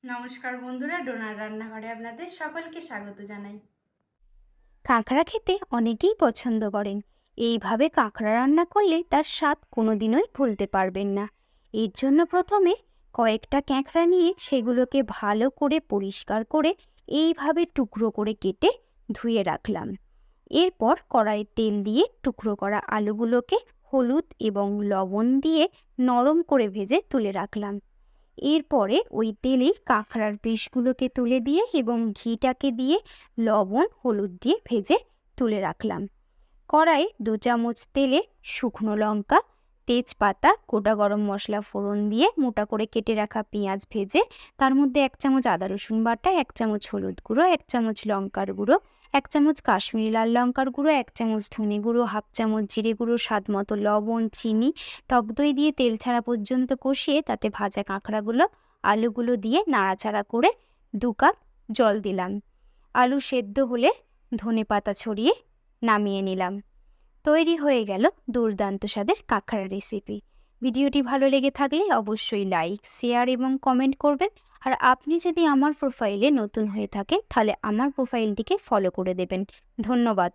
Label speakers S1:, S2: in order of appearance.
S1: নমস্কার বন্ধুরা, ডোনার রান্নাঘরে আপনাদের সকলকে স্বাগত জানাই।
S2: কাঁকড়া খেতে অনেকেই পছন্দ করেন। এইভাবে কাঁকড়া রান্না করলে তার স্বাদ কোনোদিনই ভুলতে পারবেন না। এর জন্য প্রথমে কয়েকটা কাঁকড়া নিয়ে সেগুলোকে ভালো করে পরিষ্কার করে এইভাবে টুকরো করে কেটে ধুয়ে রাখলাম। এরপর কড়াইয়ে তেল দিয়ে টুকরো করা আলুগুলোকে হলুদ এবং লবণ দিয়ে নরম করে ভেজে তুলে রাখলাম। এরপরে ওই তেলেই কাঁকড়ার পিসগুলোকে তুলে দিয়ে এবং ঘিটাকে দিয়ে লবণ হলুদ দিয়ে ভেজে তুলে রাখলাম। কড়াইয়ে 2 চামচ তেলে শুকনো লঙ্কা, তেজপাতা, গোটা গরম মশলা ফোড়ন দিয়ে মোটা করে কেটে রাখা পেঁয়াজ ভেজে তার মধ্যে 1 চামচ আদা রসুন বাটা, 1 চামচ হলুদ গুঁড়ো, 1 চামচ লঙ্কার গুঁড়ো, 1 চামচ কাশ্মীরি লাল লঙ্কার গুঁড়ো, 1 চামচ ধনে গুঁড়ো, হাফ চামচ জিরে গুঁড়ো, স্বাদ মতো লবণ, চিনি, টক দই দিয়ে তেল ছাড়া পর্যন্ত কষিয়ে তাতে ভাজা কাঁকড়াগুলো আলুগুলো দিয়ে নাড়াচাড়া করে 2 কাপ জল দিলাম। আলু সেদ্ধ হলে ধনেপাতা ছড়িয়ে নামিয়ে নিলাম। তৈরি হয়ে গেল দুর্দান্ত স্বাদের কাঁকড়া রেসিপি। ভিডিওটি ভালো লেগে থাকলে অবশ্যই লাইক, শেয়ার এবং কমেন্ট করবেন। আর আপনি যদি আমার প্রোফাইলে নতুন হয়ে থাকেন তাহলে আমার প্রোফাইলটিকে ফলো করে দেবেন। ধন্যবাদ।